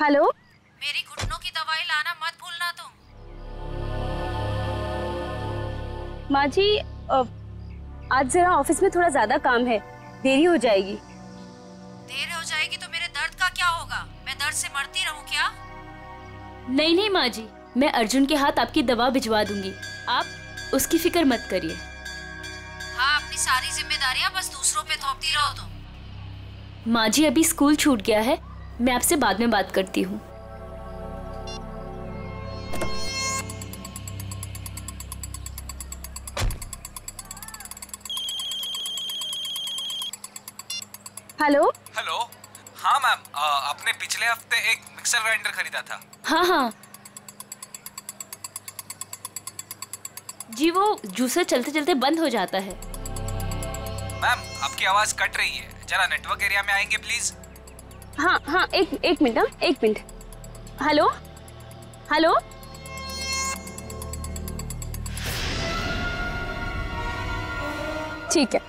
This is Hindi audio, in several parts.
हेलो, मेरी घुटनों की दवाई लाना मत भूलना तुम। माँ जी, आज जरा ऑफिस में थोड़ा ज्यादा काम है, देरी हो जाएगी। देर हो जाएगी तो मेरे दर्द का क्या होगा? मैं दर्द से मरती रहूं क्या? नहीं नहीं माँ जी, मैं अर्जुन के हाथ आपकी दवा भिजवा दूंगी, आप उसकी फिक्र मत करिए। हाँ, अपनी सारी जिम्मेदारियां बस दूसरों पे थोपती रहो तुम। माँ जी अभी स्कूल छूट गया है, मैं आपसे बाद में बात करती हूँ। हेलो। हेलो। हाँ मैम, आपने पिछले हफ्ते एक मिक्सर ग्राइंडर खरीदा था। हाँ हाँ जी, वो जूसर चलते चलते बंद हो जाता है। मैम आपकी आवाज कट रही है, जरा नेटवर्क एरिया में आएंगे प्लीज। हाँ हाँ, एक मिनट, एक मिनट। Hello hello. ठीक है।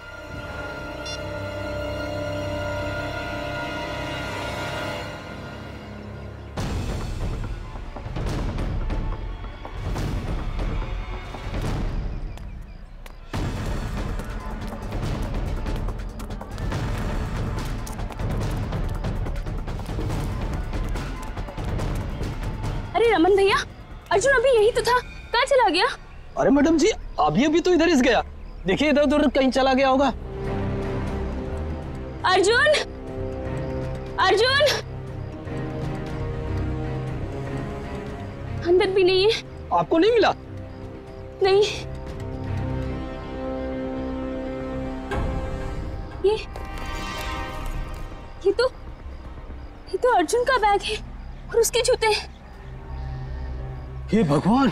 अरे रमन भैया, अर्जुन अभी यही तो था, कहाँ चला गया? अरे मैडम जी, अभी तो इधर ही गया। देखिए इधर उधर कहीं चला गया होगा। अर्जुन, अर्जुन अंदर भी नहीं है। आपको नहीं मिला? नहीं, ये तो अर्जुन का बैग है और उसके जूते। हे भगवान,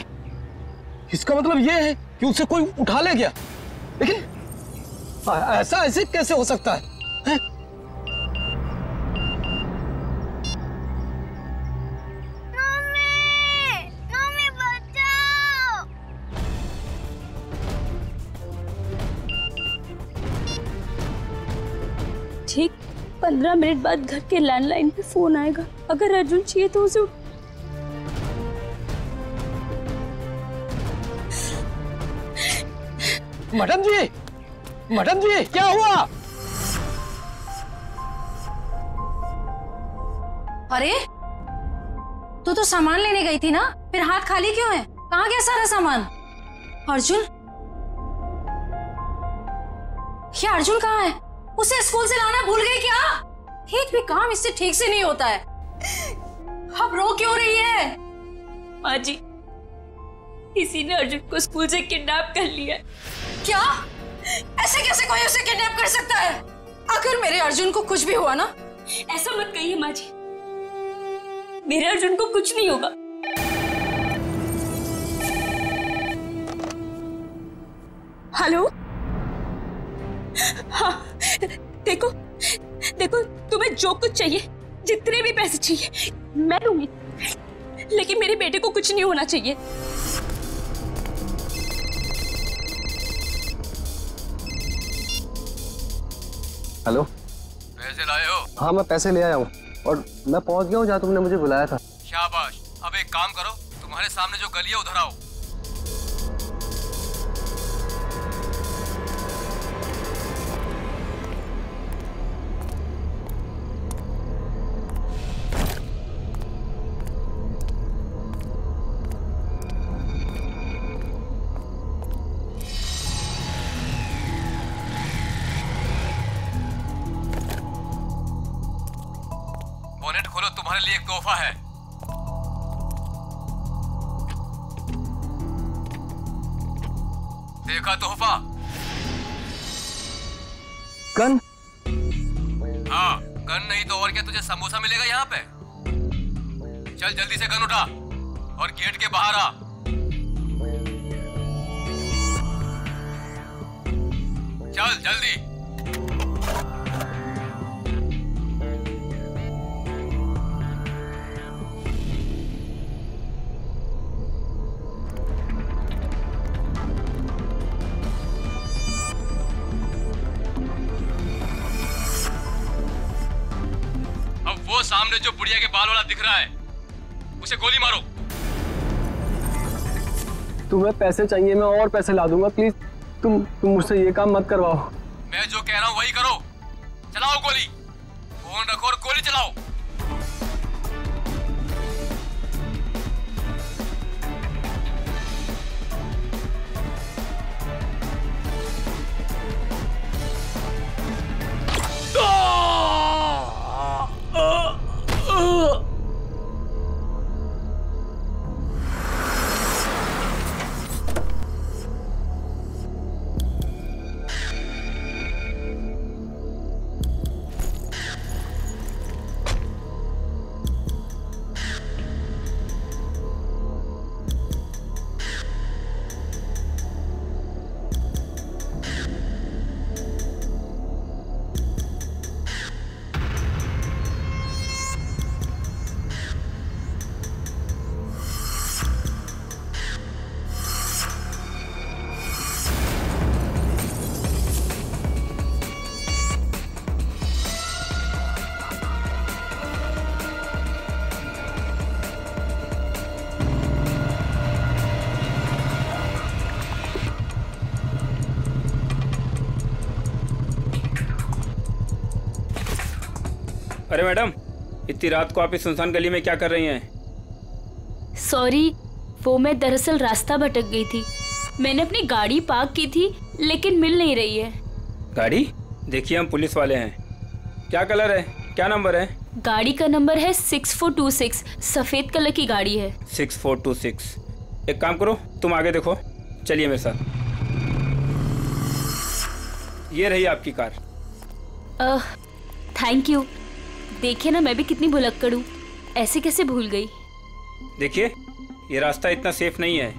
इसका मतलब ये है कि उसे कोई उठा ले गया। लेकिन ऐसा ऐसे कैसे हो सकता है? मम्मी बचाओ। ठीक 15 मिनट बाद घर के लैंडलाइन पे फोन आएगा। अगर अर्जुन चाहिए तो उसे मैडम जी क्या हुआ? अरे तू तो सामान लेने गई थी ना, फिर हाथ खाली क्यों है? कहाँ गया सारा सामान? अर्जुन, क्या अर्जुन कहाँ है? उसे स्कूल से लाना भूल गई क्या? एक भी काम इससे ठीक से नहीं होता है। अब रो क्यों रही है? माँ जी, किसी ने अर्जुन को स्कूल से किडनैप कर लिया। क्या? ऐसे कैसे कोई उसे किडनैप कर सकता है? अगर मेरे अर्जुन को कुछ भी हुआ ना। ऐसा मत कहिए माँ जी, मेरे अर्जुन को कुछ नहीं होगा। हेलो। हाँ, देखो तुम्हें जो कुछ चाहिए, जितने भी पैसे चाहिए मैं दूंगी, लेकिन मेरे बेटे को कुछ नहीं होना चाहिए। हेलो। पैसे लाए हो? हाँ मैं पैसे ले आया हूँ और मैं पहुँच गया हूँ जहाँ तुमने मुझे बुलाया था। शाबाश। अब एक काम करो, तुम्हारे सामने जो गली है उधर आओ। बोनेट खोलो, तुम्हारे लिए एक तोहफा है। देखा तोहफा? गन? हाँ, गन नहीं तो और क्या, तुझे समोसा मिलेगा यहाँ पे। चल जल्दी से गन उठा और गेट के बाहर आ। चल जल्दी। सामने जो बुढ़िया के बाल वाला दिख रहा है उसे गोली मारो। तुम्हें पैसे चाहिए, मैं और पैसे ला दूंगा। प्लीज तुम मुझसे ये काम मत करवाओ। मैं जो कह रहा हूँ वही करो। चलाओ गोली, फोन रखो और गोली चलाओ। अरे मैडम, इतनी रात को आप इस सुनसान गली में क्या कर रही हैं? सॉरी, वो मैं दरअसल रास्ता भटक गई थी। मैंने अपनी गाड़ी पार्क की थी लेकिन मिल नहीं रही है। गाड़ी? देखिए हम पुलिस वाले हैं। क्या कलर है, क्या नंबर है? गाड़ी का नंबर है 6426, सफेद कलर की गाड़ी है। 6426। एक काम करो, तुम आगे देखो, चलिए मेरे साथ। ये रही आपकी कार। Thank you. देखिए ना, मैं भी कितनी भुलक्कड़ हूँ, ऐसे कैसे भूल गई। देखिए, ये रास्ता इतना सेफ नहीं है,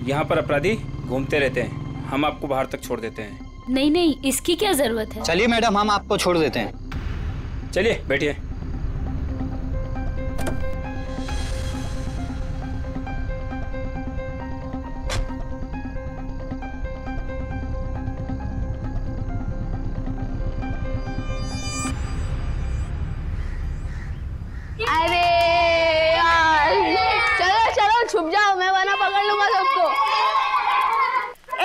यहाँ पर अपराधी घूमते रहते हैं। हम आपको बाहर तक छोड़ देते हैं। नहीं नहीं, इसकी क्या जरूरत है। चलिए मैडम, हम आपको छोड़ देते हैं। चलिए बैठिए। अरे यार, चलो चलो छुप जाओ, मैं वरना पकड़ लूंगा सबको।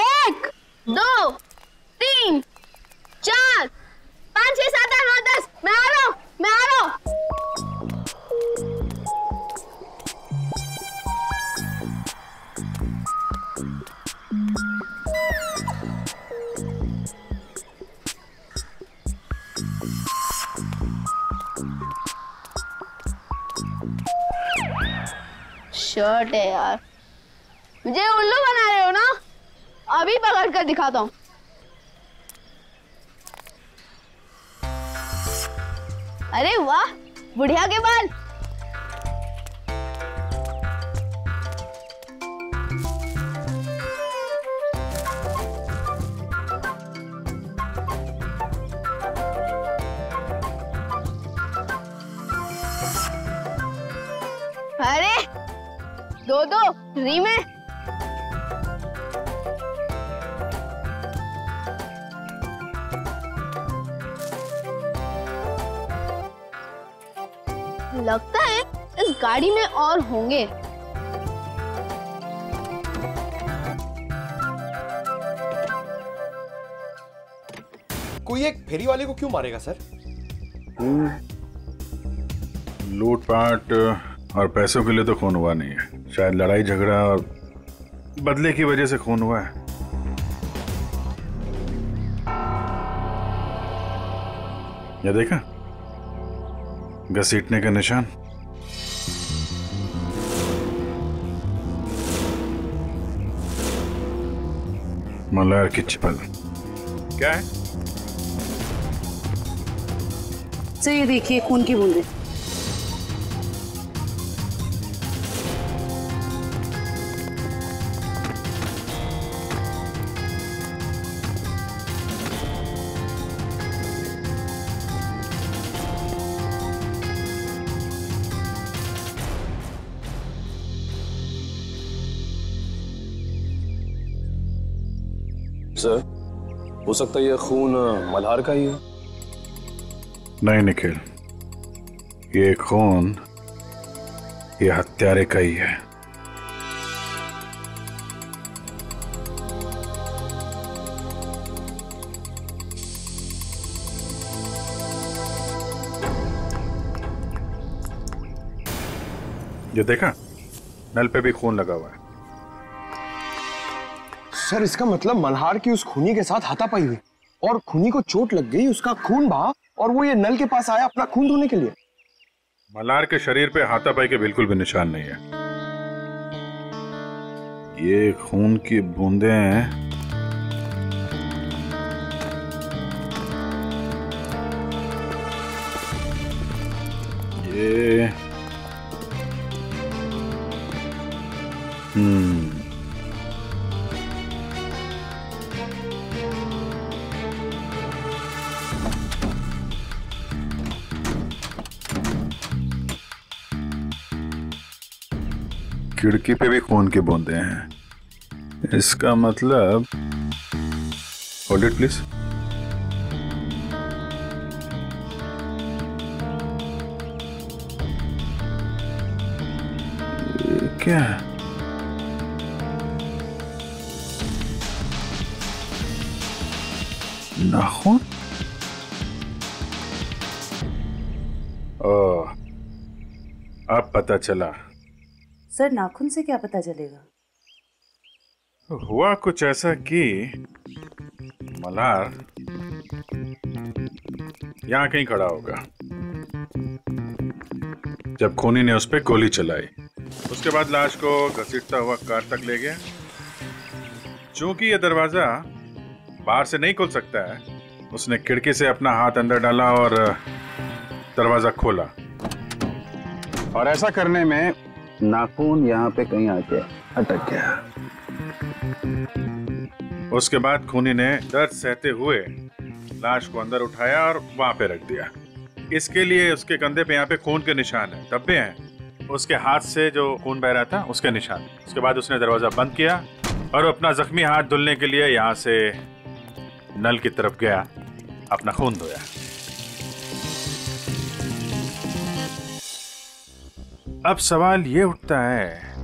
1 2 3 4 5 6 7 8 9 10। मैं आ रहा हूँ, मैं आ रहा हूँ। शर्ट है यार, मुझे उल्लू बना रहे हो ना? अभी पकड़ कर दिखाता हूँ। अरे वाह, बुढ़िया के बाल। अरे 2 फ्री में। लगता है इस गाड़ी में और होंगे। कोई एक फेरी वाले को क्यों मारेगा सर? लूटपाट और पैसों के लिए तो खून हुआ नहीं है, शायद लड़ाई झगड़ा और बदले की वजह से खून हुआ है। ये देखा, घसीटने का निशान। मल्हार की चप्पल। क्या है? सर ये देखिए, खून की बूंदें। सर, हो सकता है ये खून मल्हार का ही है। नहीं निखिल, ये खून ये हत्यारे का ही है। ये देखा, नल पे भी खून लगा हुआ है। सर इसका मतलब मल्हार की उस खूनी के साथ हाथापाई हुई और खूनी को चोट लग गई, उसका खून बहा और वो ये नल के पास आया अपना खून धोने के लिए। मल्हार के शरीर पे हाथापाई के बिल्कुल भी निशान नहीं है। ये खून की बूंदें हैं। ये खिड़की पे भी खून की बूंदें हैं। इसका मतलब, होल्ड इट प्लीज। क्या है? नाखून? ओह, अब पता चला। सर नाखून से क्या पता चलेगा? हुआ कुछ ऐसा कि मल्हार यहां कहीं खड़ा होगा जब खूनी ने उस पर गोली चलाई। उसके बाद लाश को घसीटता हुआ कार तक ले गया। चूंकि यह दरवाजा बाहर से नहीं खुल सकता है, उसने खिड़की से अपना हाथ अंदर डाला और दरवाजा खोला। और ऐसा करने में नाखून यहाँ पे कहीं आके अटक गया। उसके बाद खूनी ने दर्द सहते हुए लाश को अंदर उठाया और वहां पे रख दिया। इसके लिए उसके कंधे पे यहाँ पे खून के निशान है, धब्बे हैं। उसके हाथ से जो खून बह रहा था उसके निशान। उसके बाद उसने दरवाजा बंद किया और अपना जख्मी हाथ धुलने के लिए यहाँ से नल की तरफ गया, अपना खून धोया। अब सवाल ये उठता है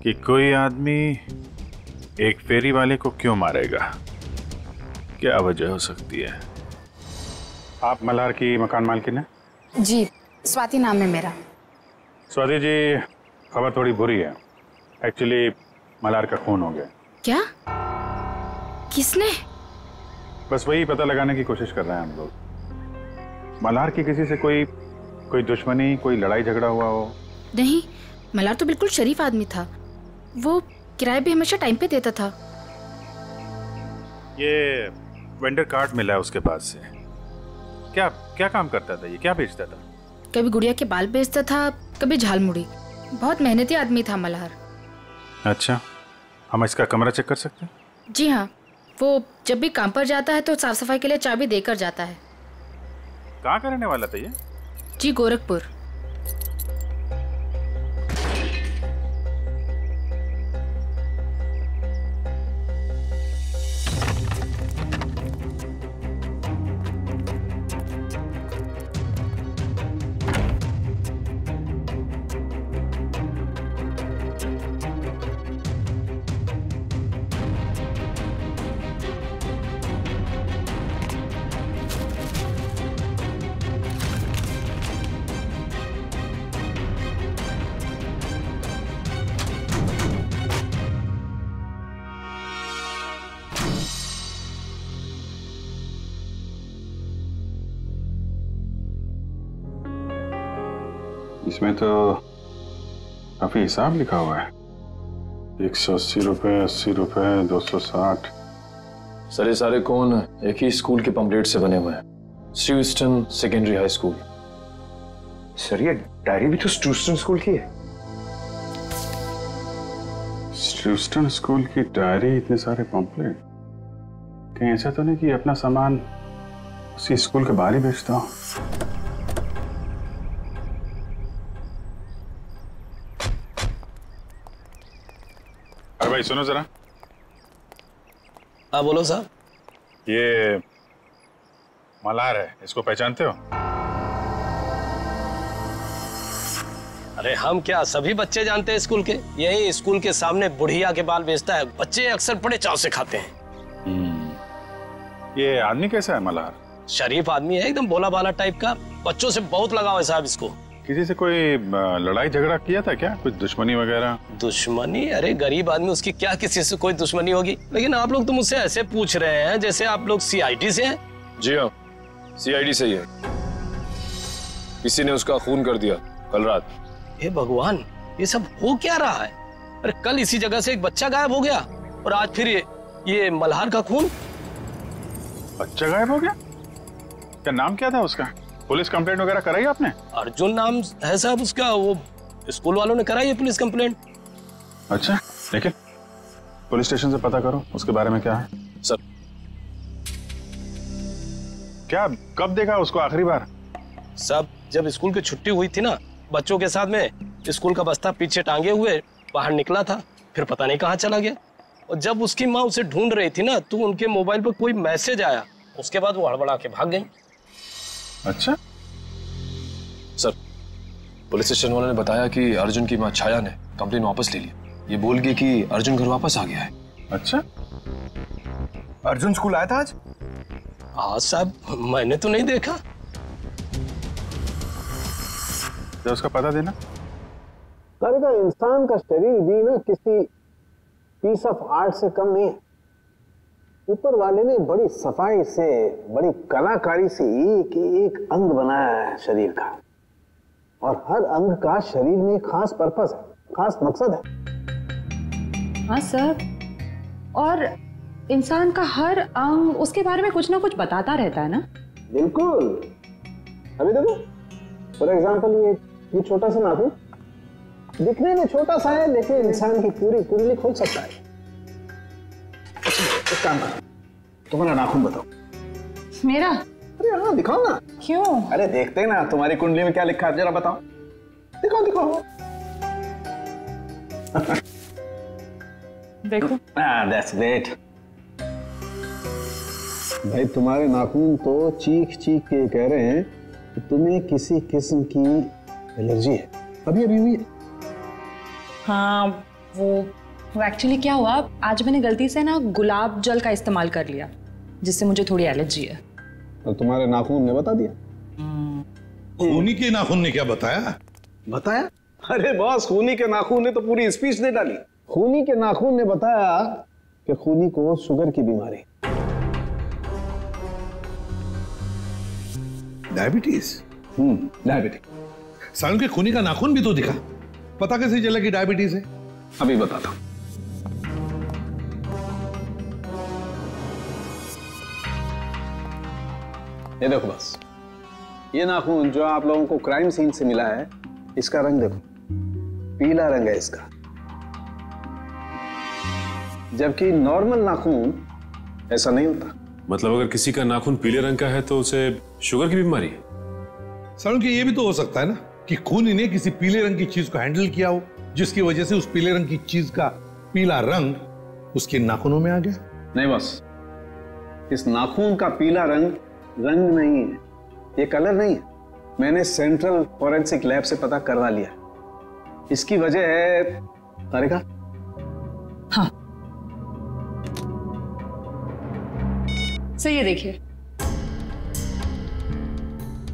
कि कोई आदमी एक फेरी वाले को क्यों मारेगा? क्या वजह हो सकती है? आप मल्हार की मकान मालकिन हैं? जी, स्वाति नाम है मेरा। स्वाति जी, खबर थोड़ी बुरी है। एक्चुअली मल्हार का खून हो गया। क्या? किसने? बस वही पता लगाने की कोशिश कर रहे हैं हम लोग। मल्हार की किसी से कोई दुश्मनी, कोई लड़ाई झगड़ा हुआ हो? नहीं, मल्हार तो बिल्कुल शरीफ आदमी था। वो किराए भी हमेशा टाइम पे देता था। ये वेंडर कार्ड मिला है उसके पास से। क्या क्या काम करता था ये? क्या बेचता था? कभी गुड़िया के बाल बेचता था, कभी झालमुड़ी। बहुत मेहनती आदमी था मल्हार। अच्छा, हम इसका कमरा चेक कर सकते हैं? जी हाँ, वो जब भी काम पर जाता है तो साफ सफाई के लिए चाबी देकर जाता है। कहाँ का रहने वाला था ये? जी, गोरखपुर। इसमें तो काफी हिसाब लिखा हुआ है। 180 रुपए, 80 रुपए, 260। सर ये सारे कौन एक ही स्कूल के पम्पलेट से बने हुए हैं, स्टूस्टन सेकेंडरी हाई स्कूल। सर ये डायरी भी तो स्टूस्टन स्कूल की है। स्टूस्टन स्कूल की डायरी, इतने सारे पम्पलेट। कहीं ऐसा तो नहीं कि अपना सामान उसी स्कूल के बाहर ही बेचता हूँ? अरे भाई सुनो जरा। हाँ बोलो साहब। ये मल्हार है, इसको पहचानते हो? अरे हम क्या, सभी बच्चे जानते हैं स्कूल के। यही स्कूल के सामने बुढ़िया के बाल बेचता है, बच्चे अक्सर बड़े चाव से खाते हैं। ये आदमी कैसा है मल्हार? शरीफ आदमी है, एकदम भोला भाला टाइप का। बच्चों से बहुत लगाव है साहब इसको। किसी से कोई लड़ाई झगड़ा किया था क्या? कुछ दुश्मनी वगैरह? दुश्मनी? अरे गरीब आदमी, उसकी क्या किसी से कोई दुश्मनी होगी। लेकिन आप लोग तो मुझसे ऐसे पूछ रहे हैं जैसे आप लोग सीआईडी से हैं। जी हाँ, सीआईडी से ही है। किसी ने उसका खून कर दिया कल रात। हे भगवान, ये सब हो क्या रहा है? अरे कल इसी जगह से एक बच्चा गायब हो गया और आज फिर ये मल्हार का खून। बच्चा गायब हो गया? क्या नाम क्या था उसका? पुलिस कंप्लेंट वगैरह कराई आपने? अर्जुन नाम है साहब उसका। वो स्कूल वालों ने कराई है पुलिस कंप्लेंट। अच्छा, लेकिन पुलिस स्टेशन से पता करो उसके बारे में क्या है। सर, क्या कब देखा उसको आखिरी बार? सब जब स्कूल की छुट्टी हुई थी ना, बच्चों के साथ में स्कूल का बस्ता पीछे टांगे हुए बाहर निकला था, फिर पता नहीं कहाँ चला गया। और जब उसकी माँ उसे ढूंढ रही थी ना, तो उनके मोबाइल पर कोई मैसेज आया, उसके बाद वो हड़बड़ा के भाग गई। अच्छा सर, पुलिस स्टेशन वालों ने बताया कि अर्जुन की माँ छाया ने कंप्लेन वापस ले ली। ये बोल गई कि अर्जुन घर वापस आ गया है। अच्छा, अर्जुन स्कूल आया था आज? हाँ साहब, मैंने तो नहीं देखा। तो उसका पता देना। का इंसान का शरीर भी ना किसी पीस ऑफ आर्ट से कम नहीं है। ऊपर वाले ने बड़ी सफाई से, बड़ी कलाकारी से एक अंग बनाया है शरीर का, और हर अंग का शरीर में खास पर्पस है, खास मकसद है। हाँ सर, और इंसान का हर अंग उसके बारे में कुछ ना कुछ बताता रहता है ना। बिल्कुल। अभी देखो, फॉर एग्जाम्पल ये छोटा सा नाखून दिखने में छोटा सा है, लेकिन इंसान की पूरी कुंडली खोल सकता है। एक काम करो, तुम्हारा नाखून बताओ। मेरा? अरे हाँ, दिखाओ ना। क्यों? अरे देखते हैं ना तुम्हारी कुंडली में क्या लिखा है, जरा बताओ। दिखाओ दिखाओ। देखो। That's great. भाई तुम्हारे नाखून तो चीख चीख के कह रहे हैं कि तुम्हें किसी किस्म की एलर्जी है। अभी अभी हुई है। हाँ, वो एक्चुअली क्या हुआ, आज मैंने गलती से ना गुलाब जल का इस्तेमाल कर लिया, जिससे मुझे थोड़ी एलर्जी है। तो तुम्हारे नाखून ने बता दिया? खूनी के नाखून ने क्या बताया? बताया? अरे बॉस, खूनी के नाखून ने तो पूरी स्पीच दे डाली। खूनी के नाखून ने बताया कि खूनी को शुगर की बीमारी, डायबिटीज। डायबिटीज। सालों के खूनी का नाखून भी तो दिखा, पता कैसे चला कि डायबिटीज है? अभी बताता हूं। ये देखो बस, ये नाखून जो आप लोगों को क्राइम सीन से मिला है, इसका रंग देखो, पीला रंग है इसका। जबकि नॉर्मल नाखून ऐसा नहीं होता। मतलब अगर किसी का नाखून पीले रंग का है तो उसे शुगर की बीमारी है? सालों के ये भी तो हो सकता है ना कि खूनी ने किसी पीले रंग की चीज को हैंडल किया हो, जिसकी वजह से उस पीले रंग की चीज का पीला रंग उसके नाखूनों में आ गया। नहीं बस, इस नाखून का पीला रंग नहीं है, ये कलर नहीं है। मैंने सेंट्रल फॉरेंसिक लैब से पता करवा लिया। इसकी वजह है तारिका। हाँ, सही है। देखिए,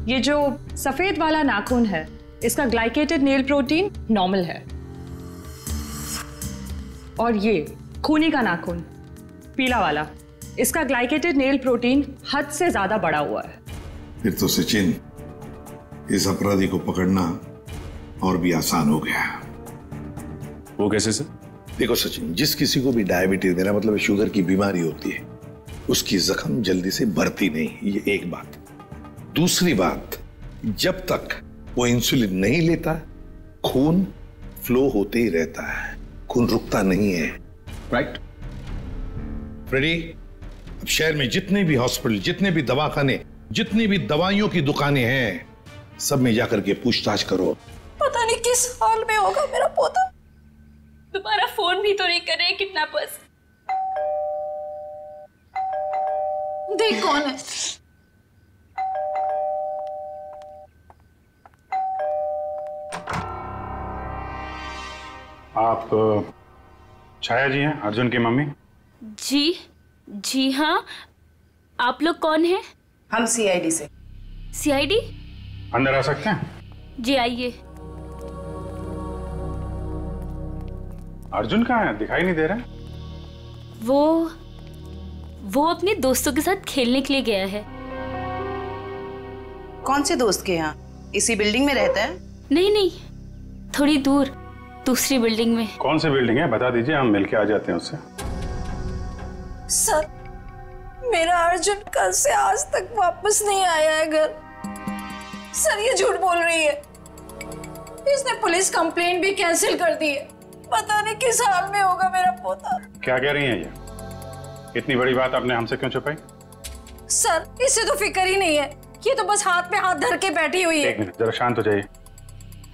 ये जो सफेद वाला नाखून है, इसका ग्लाइकेटेड नेल प्रोटीन नॉर्मल है, और ये खूनी का नाखून पीला वाला, इसका ग्लाइकेटेड नेल प्रोटीन हद से ज्यादा बढ़ा हुआ है। फिर तो सचिन, इस अपराधी को पकड़ना और भी आसान हो गया। वो कैसे सर? देखो सचिन, जिस किसी को भी डायबिटीज, मेरा मतलब शुगर की बीमारी होती है, उसकी जख्म जल्दी से बढ़ती नहीं, ये एक बात। दूसरी बात, जब तक वो इंसुलिन नहीं लेता, खून फ्लो होते ही रहता है, खून रुकता नहीं है। राइट फ्रेडी, अब शहर में जितने भी हॉस्पिटल, जितने भी दवाखाने, जितनी भी दवाइयों की दुकानें हैं, सब में जाकर के पूछताछ करो। पता नहीं किस हाल में होगा मेरा पोता। दोबारा फोन भी तो नहीं कर रहे किडनैपर्स। देख कौन है। आप छाया जी हैं, अर्जुन की मम्मी? जी हाँ। आप लोग कौन हैं? हम सीआईडी से। सीआईडी? अंदर आ सकते हैं? जी आइए। अर्जुन कहाँ है? दिखाई नहीं दे रहा है। वो अपने दोस्तों के साथ खेलने के लिए गया है। कौन से दोस्त के यहाँ? इसी बिल्डिंग में रहता है? नहीं, थोड़ी दूर, दूसरी बिल्डिंग में। कौन सी बिल्डिंग है बता दीजिए, हम मिलके आ जाते हैं उससे। सर, मेरा अर्जुन कल से आज तक वापस नहीं आया है घर। सर ये झूठ बोल रही है। इसने पुलिस कंप्लेंट भी कैंसिल कर दी है। पता नहीं किस हाल में होगा मेरा पोता। क्या कह रही हैं ये? इतनी बड़ी बात आपने हमसे क्यों छुपाई? सर इसे तो फिक्र ही नहीं है, ये तो बस हाथ पे हाथ धर के बैठी हुई है। एक मिनट, जरा शांत हो जाइए।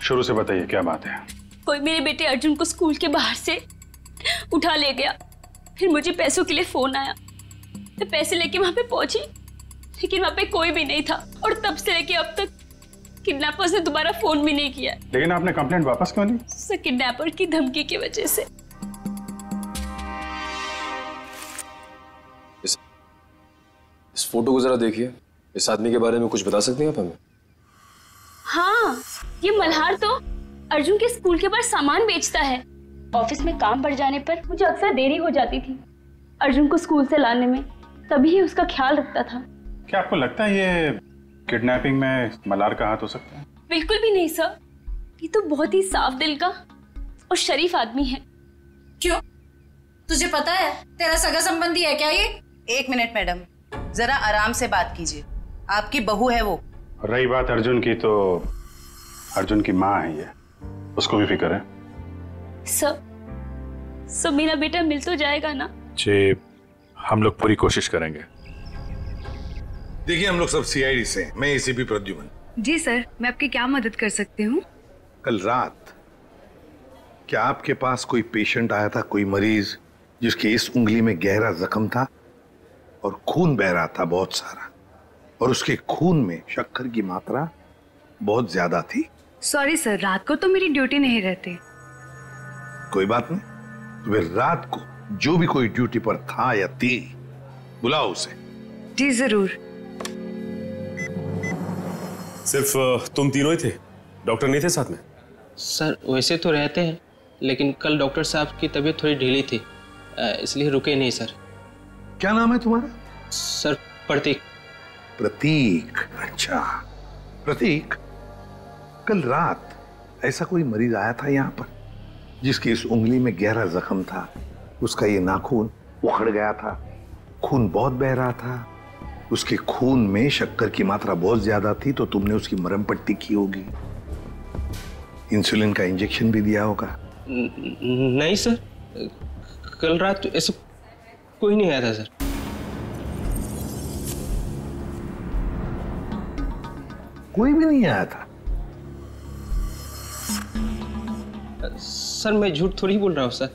शुरू से बताइए क्या बात है। कोई मेरे बेटे अर्जुन को स्कूल के बाहर से उठा ले गया। फिर मुझे पैसों के लिए फोन आया, तो पैसे लेके वहां पे पहुंची, लेकिन वहां पे कोई भी नहीं था। और तब से लेके अब तक किडनैपर्स ने दोबारा फोन भी नहीं किया। लेकिन आपने कंप्लेंट वापस क्यों ली? सर किडनैपर की धमकी की वजह से। इस फोटो को जरा देखिए। इस आदमी के बारे में कुछ बता सकती हैं आप हमें? हाँ, ये मल्हार तो अर्जुन के स्कूल के बाहर सामान बेचता है। ऑफिस में काम बढ़ जाने पर मुझे अक्सर देरी हो जाती थी अर्जुन को स्कूल से लाने में, तभी ही उसका ख्याल रखता था। क्या आपको लगता है ये किडनैपिंग में मल्हार का हाथ हो सकता है? बिल्कुल भी नहीं सर, ये तो बहुत ही साफ दिल का और शरीफ आदमी है। क्यों? तुझे पता है तेरा सगा संबंधी है क्या ये? एक मिनट मैडम, जरा आराम से बात कीजिए। आपकी बहू है वो। रही बात अर्जुन की, तो अर्जुन की माँ है ये, उसको भी फिक्र है। सर मेरा बेटा मिल तो जाएगा ना? जी, हम लोग पूरी कोशिश करेंगे। देखिए हम लोग सब सीआईडी से हैं। मैं एसीपी प्रद्युमन। जी सर, मैं आपकी क्या मदद कर सकती हूँ? कल रात क्या आपके पास कोई पेशेंट आया था, कोई मरीज जिसके इस उंगली में गहरा जख्म था और खून बह रहा था बहुत सारा, और उसके खून में शक्कर की मात्रा बहुत ज्यादा थी? सॉरी सर, रात को तो मेरी ड्यूटी नहीं रहती। कोई बात नहीं, तो फिर रात को जो भी कोई ड्यूटी पर था या थी, बुलाओ उसे। जी जरूर। सिर्फ तुम तीनों ही थे? डॉक्टर नहीं थे साथ में? सर वैसे तो रहते हैं, लेकिन कल डॉक्टर साहब की तबीयत थोड़ी ढीली थी, इसलिए रुके नहीं सर। क्या नाम है तुम्हारा? सर प्रतीक। प्रतीक, अच्छा प्रतीक, कल रात ऐसा कोई मरीज आया था यहाँ पर जिसकी इस उंगली में गहरा जख्म था, उसका ये नाखून उखड़ गया था, खून बहुत बह रहा था, उसके खून में शक्कर की मात्रा बहुत ज्यादा थी, तो तुमने उसकी मरहम पट्टी की होगी, इंसुलिन का इंजेक्शन भी दिया होगा। नहीं सर, कल रात ऐसा कोई नहीं आया था सर। कोई भी नहीं आया था? सर मैं झूठ थोड़ी बोल रहा हूँ सर,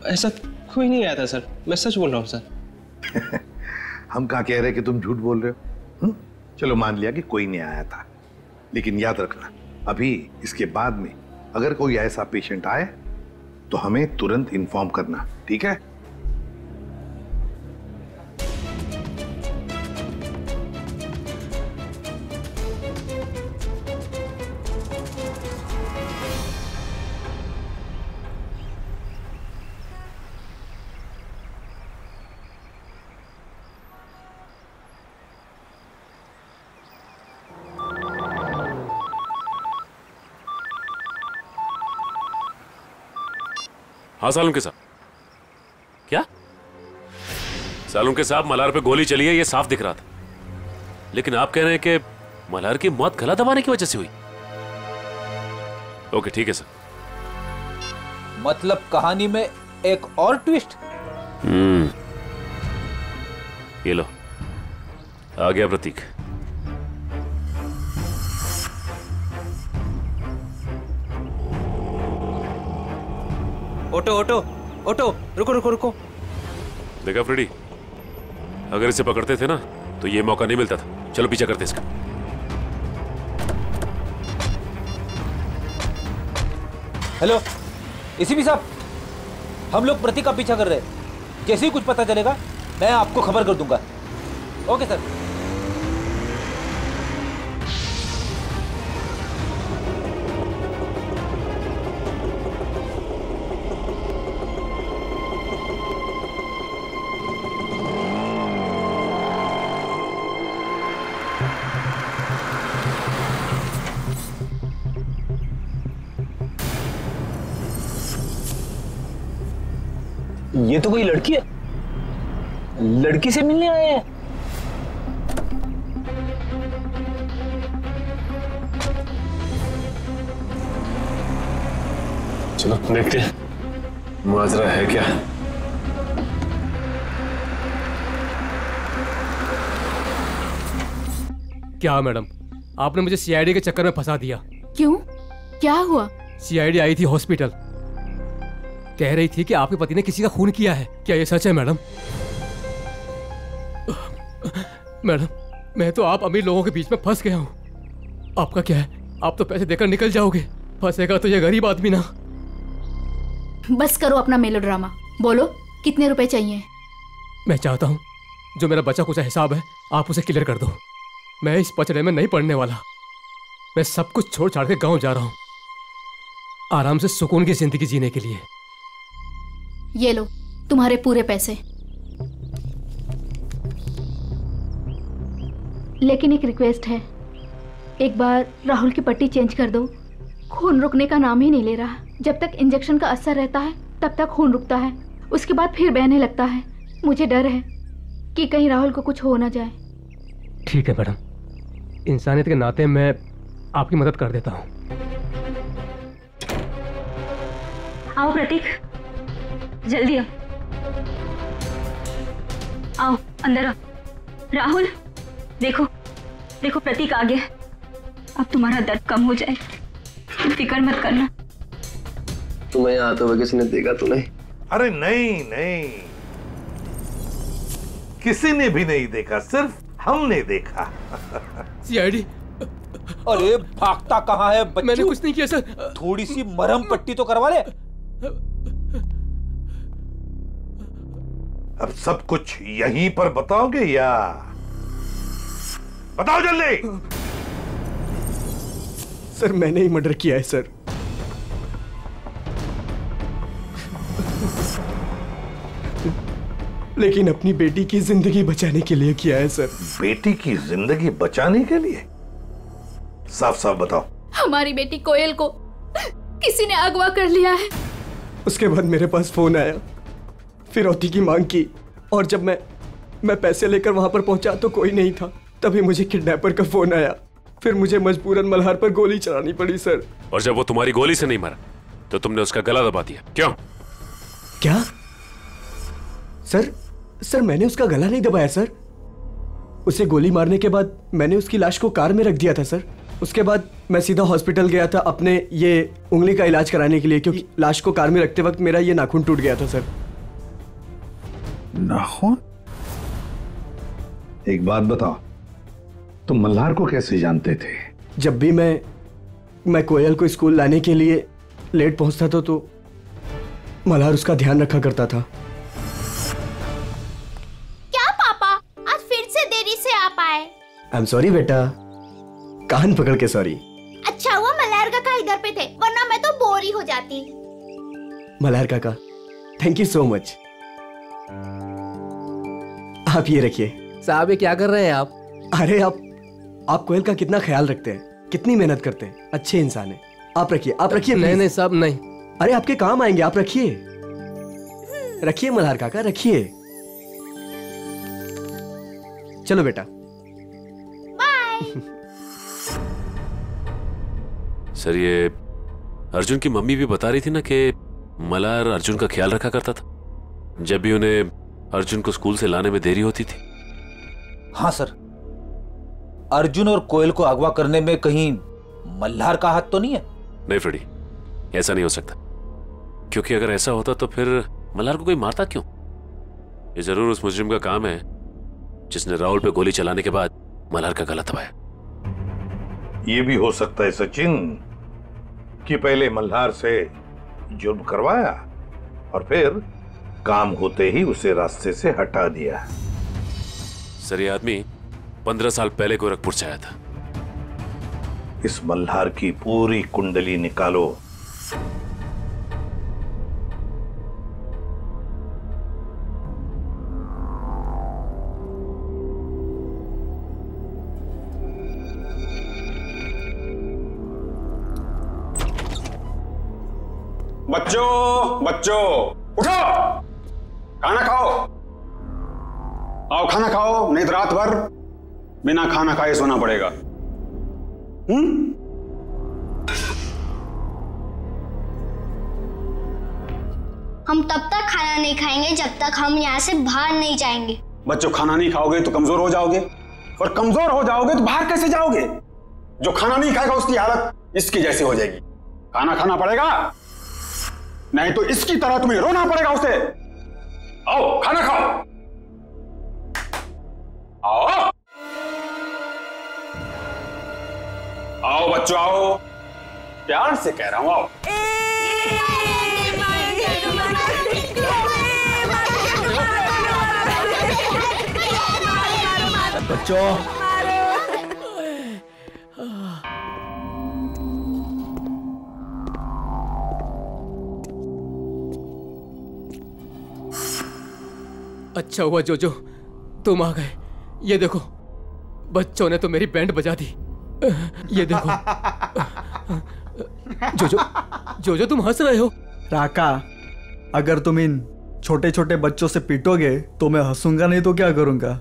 ऐसा कोई नहीं आया था सर, मैं सच बोल रहा हूँ सर। हम कहाँ कह रहे कि तुम झूठ बोल रहे हो? चलो मान लिया कि कोई नहीं आया था, लेकिन याद रखना अभी इसके बाद में अगर कोई ऐसा पेशेंट आए तो हमें तुरंत इन्फॉर्म करना, ठीक है? हाँ सालुन के साहब। क्या? सालुन के साहब, मल्हार पे गोली चली है, ये साफ दिख रहा था, लेकिन आप कह रहे हैं कि मल्हार की मौत गला दबाने की वजह से हुई। ओके ठीक है सर। मतलब कहानी में एक और ट्विस्ट? ये लो, आ गया प्रतीक। ऑटो ऑटो ऑटो, रुको रुको रुको। देखा फ्रेडी, अगर इसे पकड़ते थे ना तो ये मौका नहीं मिलता था। चलो पीछा करते इसका। हेलो एसीपी साहब, हम लोग प्रतीक का पीछा कर रहे हैं। जैसे ही कुछ पता चलेगा मैं आपको खबर कर दूंगा। Okay sir. ये तो कोई लड़की है, लड़की से मिलने आए हैं। चलो देखते हैं माजरा है क्या। क्या मैडम, आपने मुझे सीआईडी के चक्कर में फंसा दिया। क्यों, क्या हुआ? सीआईडी आई थी हॉस्पिटल, कह रही थी कि आपके पति ने किसी का खून किया है। क्या ये सच है मैडम? मैडम, मैं तो आप अमीर लोगों के बीच में फंस गया हूँ। आपका क्या है, आप तो पैसे देकर निकल जाओगे, फंसेगा तो ये गरीब आदमी ना। बस करो अपना मेलोड्रामा, बोलो कितने रुपए चाहिए? मैं चाहता हूँ जो मेरा बचा कुछ हिसाब है आप उसे क्लियर कर दो। मैं इस पचड़े में नहीं पड़ने वाला। मैं सब कुछ छोड़ छाड़ के गाँव जा रहा हूँ, आराम से सुकून की जिंदगी जीने के लिए। ये लो तुम्हारे पूरे पैसे। लेकिन एक रिक्वेस्ट है, एक बार राहुल की पट्टी चेंज कर दो। खून रुकने का नाम ही नहीं ले रहा। जब तक इंजेक्शन का असर रहता है तब तक खून रुकता है, उसके बाद फिर बहने लगता है। मुझे डर है कि कहीं राहुल को कुछ हो ना जाए। ठीक है मैडम, इंसानियत के नाते मैं आपकी मदद कर देता हूँ। आओ प्रतीक, जल्दी आओ, आओ अंदर आओ। राहुल देखो, देखो प्रतीक आ गया। अब तुम्हारा दर्द कम हो जाए, तुम फिक्र मत करना। तुम्हें यहाँ आते हुए किसी ने देखा तो नहीं? अरे नहीं नहीं, किसी ने भी नहीं देखा, सिर्फ हमने देखा। सीआईडी। अरे भागता कहाँ है बच्चू? मैंने कुछ नहीं किया सर। थोड़ी सी मरहम पट्टी तो करवा ले। अब सब कुछ यहीं पर बताओगे या बताओ जल्दी। सर मैंने ही मर्डर किया है सर। लेकिन अपनी बेटी की जिंदगी बचाने के लिए किया है सर। बेटी की जिंदगी बचाने के लिए? साफ साफ बताओ। हमारी बेटी कोयल को किसी ने अगवा कर लिया है। उसके बाद मेरे पास फोन आया, फिरौती की मांग की, और जब मैं पैसे लेकर वहां पर पहुंचा तो कोई नहीं था। तभी मुझे किडनैपर का फोन आया, फिर मुझे मजबूरन मल्हार पर गोली चलानी पड़ी सर। और जब वो तुम्हारी गोली से नहीं मरा तो तुमने उसका गला दबा दिया, क्यों? क्या सर मैंने उसका गला नहीं दबाया सर। उसे गोली मारने के बाद मैंने उसकी लाश को कार में रख दिया था सर। उसके बाद मैं सीधा हॉस्पिटल गया था अपने ये उंगली का इलाज कराने के लिए, क्योंकि लाश को कार में रखते वक्त मेरा ये नाखून टूट गया था सर। नाखून? एक बात बताओ, तुम मल्हार को कैसे जानते थे? जब भी मैं कोयल को स्कूल लाने के लिए लेट पहुंचता था तो मल्हार उसका ध्यान रखा करता था। क्या पापा, आज फिर से देरी से आ पाए? आई एम सॉरी बेटा, कान पकड़ के सॉरी। अच्छा हुआ मल्हार काका इधर पे थे, वरना मैं तो बोर ही हो जाती। मल्हार काका, थैंक यू सो मच। आप ये रखिए। साहब ये क्या कर रहे हैं आप? अरे आप कोयल का कितना ख्याल रखते हैं, कितनी मेहनत करते हैं, अच्छे इंसान हैं। आप रखिए, आप रखिए। नहीं साहब नहीं। अरे आपके काम आएंगे, आप रखिए। रखिए मल्हार काका, रखिए। चलो बेटा। सर ये अर्जुन की मम्मी भी बता रही थी ना कि मल्हार अर्जुन का ख्याल रखा करता था जब भी उन्हें अर्जुन को स्कूल से लाने में देरी होती थी। हाँ सर, अर्जुन और कोयल को अगवा करने में कहीं मल्हार का हाथ तो नहीं है? नहीं फ्रेडी, ऐसा नहीं हो सकता, क्योंकि अगर ऐसा होता तो फिर मल्हार को कोई मारता क्यों? ये जरूर उस मुजरिम का काम है जिसने राहुल पे गोली चलाने के बाद मल्हार का गला दबाया। ये भी हो सकता है सचिन कि पहले मल्हार से जुर्म करवाया और फिर काम होते ही उसे रास्ते से हटा दिया। सर ये आदमी 15 साल पहले गोरखपुर से आया था। इस मल्हार की पूरी कुंडली निकालो। बच्चों बच्चों उठो, खाना खाओ। आओ खाना खाओ, नहीं तो रात भर बिना खाना खाए सोना पड़ेगा। हम तब तक खाना नहीं खाएंगे जब तक हम यहाँ से बाहर नहीं जाएंगे। बच्चों खाना नहीं खाओगे तो कमजोर हो जाओगे, और कमजोर हो जाओगे तो बाहर कैसे जाओगे? जो खाना नहीं खाएगा उसकी हालत इसकी जैसी हो जाएगी। खाना खाना पड़ेगा, नहीं तो इसकी तरह तुम्हें रोना पड़ेगा उसे। आओ खाना खाओ, आओ आओ बच्चों आओ, प्यार से कह रहा हूं आओ। बच्चों अच्छा हुआ जोजो तुम आ गए। ये देखो बच्चों ने तो मेरी बैंड बजा दी। ये देखो जोजो जोजो तुम हंस रहे हो। राका, अगर तुम इन छोटे छोटे बच्चों से पीटोगे तो मैं हंसूंगा, नहीं तो क्या करूंगा?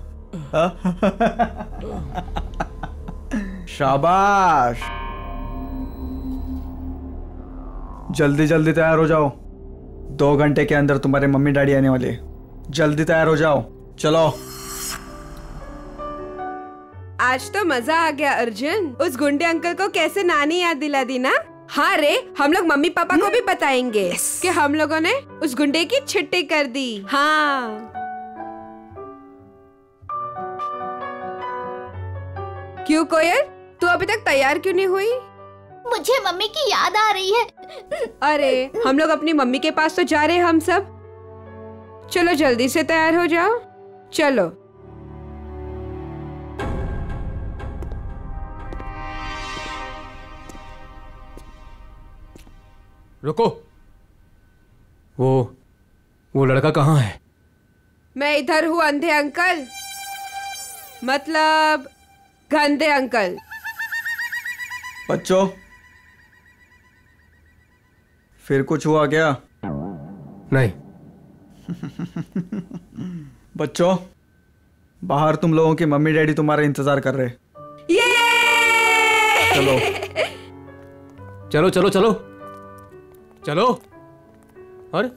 शाबाश, जल्दी जल्दी तैयार हो जाओ। 2 घंटे के अंदर तुम्हारे मम्मी डैडी आने वाले। जल्दी तैयार हो जाओ, चलो। आज तो मजा आ गया अर्जुन। उस गुंडे अंकल को कैसे नानी याद दिला दी ना। हाँ रे, हम लोग मम्मी पापा को भी बताएंगे कि हम लोगों ने उस गुंडे की छुट्टी कर दी। हाँ क्यों कोयल, तू अभी तक तैयार क्यों नहीं हुई? मुझे मम्मी की याद आ रही है। अरे हम लोग अपनी मम्मी के पास तो जा रहे हैं हम सब। चलो जल्दी से तैयार हो जाओ, चलो। रुको, वो लड़का कहाँ है? मैं इधर हूँ अंधे अंकल, मतलब गंदे अंकल। बच्चों फिर कुछ हुआ क्या? नहीं। बच्चों बाहर तुम लोगों के मम्मी डैडी तुम्हारा इंतजार कर रहे। चलो चलो चलो चलो चलो। अरे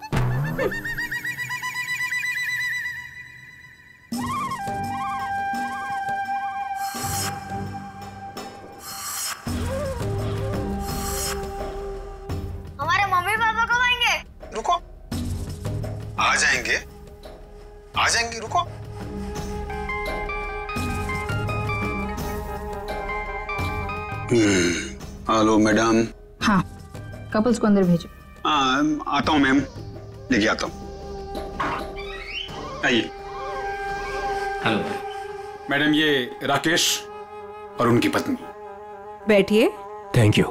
हमारे मम्मी पापा कब आएंगे? रुको, आ जाएंगे आ जाएंगे, रुको। Hello madam. हाँ, कपल्स को अंदर भेजो। आता हूँ मैम, लेके आता हूँ। आइए। हेलो मैडम, ये राकेश और उनकी पत्नी। बैठिए। Thank you.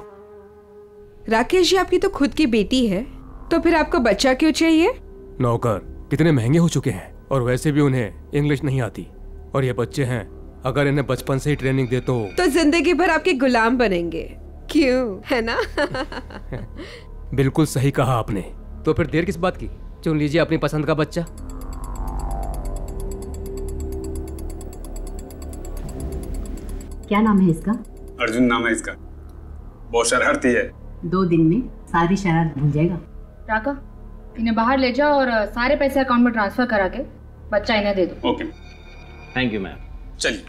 राकेश जी, आपकी तो खुद की बेटी है, तो फिर आपको बच्चा क्यों चाहिए? नौकर कितने महंगे हो चुके हैं, और वैसे भी उन्हें इंग्लिश नहीं आती, और ये बच्चे हैं, अगर इन्हें बचपन से ही ट्रेनिंग दे तो जिंदगी भर आपके गुलाम बनेंगे, क्यों, है ना? बिल्कुल सही कहा आपने। तो फिर देर किस बात की, चुन लीजिए अपनी पसंद का बच्चा। क्या नाम है इसका? अर्जुन नाम है इसका। बहुत शरारती है। 2 दिन में सारी शरारत भूल जाएगा। राका, इन्हें बाहर ले जाओ और सारे पैसे अकाउंट में ट्रांसफर करा के बच्चा इन्हें दे दो। Okay, thank you ma'am. चलिए।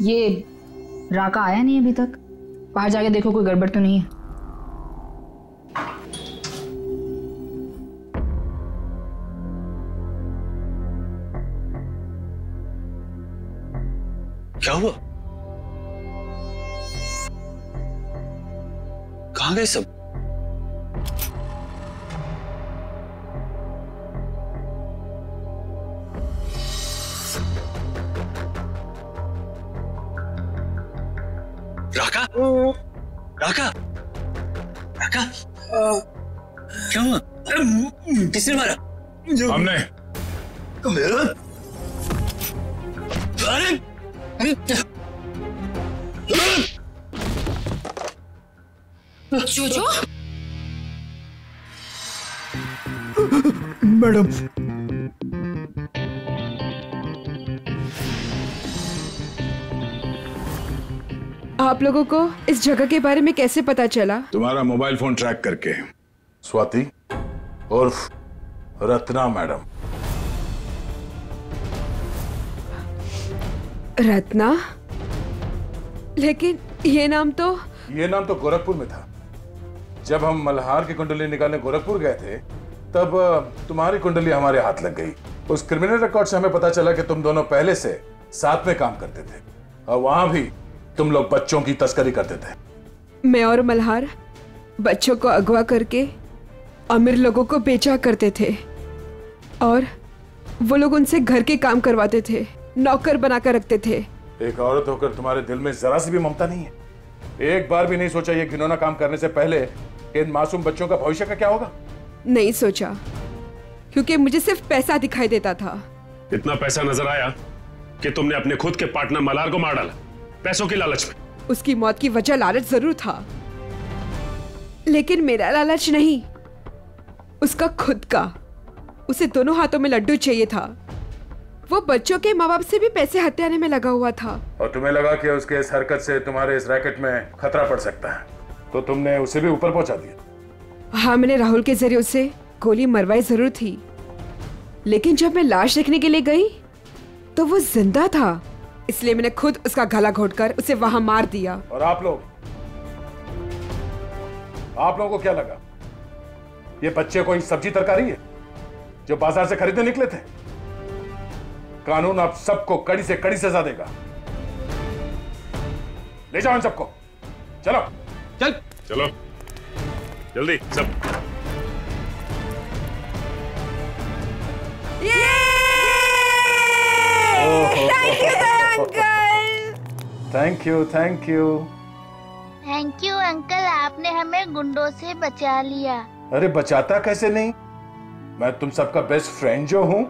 ये राका आया नहीं अभी तक, बाहर जाके देखो कोई गड़बड़ तो नहीं है। क्या हुआ? कहाँ गए सब? राका? राका? राका? क्या हुआ? किसने मारा? हमने। जोजो? मैडम, आप लोगों को इस जगह के बारे में कैसे पता चला? तुम्हारा मोबाइल फोन ट्रैक करके। स्वाति उर्फ रत्ना मैडम। रत्ना? लेकिन ये नाम तो गोरखपुर में था। जब हम मल्हार की कुंडली निकालने गोरखपुर गए थे तब तुम्हारी कुंडली हमारे हाथ लग गई। उस क्रिमिनल रिकॉर्ड से हमें पता चला कि तुम दोनों पहले से साथ में काम करते थे और वहां भी तुम लोग बच्चों की तस्करी करते थे। मैं और मल्हार बच्चों को अगवा करके अमीर लोगों को बेचा करते थे और वो लोग उनसे घर के काम करवाते थे, नौकर बनाकर रखते थे। एक औरत होकर तुम्हारे दिल में जरा सी भी ममता नहीं है? एक बार भी नहीं सोचा ये घिनौना काम करने से पहले कि इन मासूम बच्चों का भविष्य का क्या होगा? नहीं सोचा, क्योंकि मुझे सिर्फ पैसा दिखाई देता था। इतना पैसा नजर आया कि तुमने अपने खुद के पार्टनर मल्हार को मार डाला, पैसों की लालच में। उसकी मौत की वजह लालच जरूर था, लेकिन मेरा लालच नहीं, उसका खुद का। उसे दोनों हाथों में लड्डू चाहिए था। वो बच्चों के माँ बाप से भी पैसे हथियाने में लगा हुआ था। और तुम्हें लगा कि उसके इस हरकत से तुम्हारे इस रैकेट में खतरा पड़ सकता है, तो तुमने उसे भी ऊपर पहुंचा दिया। हाँ, मैंने राहुल के जरिए उसे गोली मरवाई जरूर थी, लेकिन जब मैं लाश देखने के लिए गई तो वो जिंदा था, इसलिए मैंने खुद उसका गला घोटकर उसे वहां मार दिया। और आप लोगों को क्या लगा ये बच्चे कोई सब्जी तरकारी है जो बाजार से खरीदने निकले थे? कानून आप सबको कड़ी से कड़ी सजा देगा। ले जाओ इन सबको। चलो चलो जल्दी सब। Thank you thank you uncle, आपने हमें गुंडों से बचा लिया। अरे बचाता कैसे नहीं, मैं तुम सबका बेस्ट फ्रेंड जो हूँ।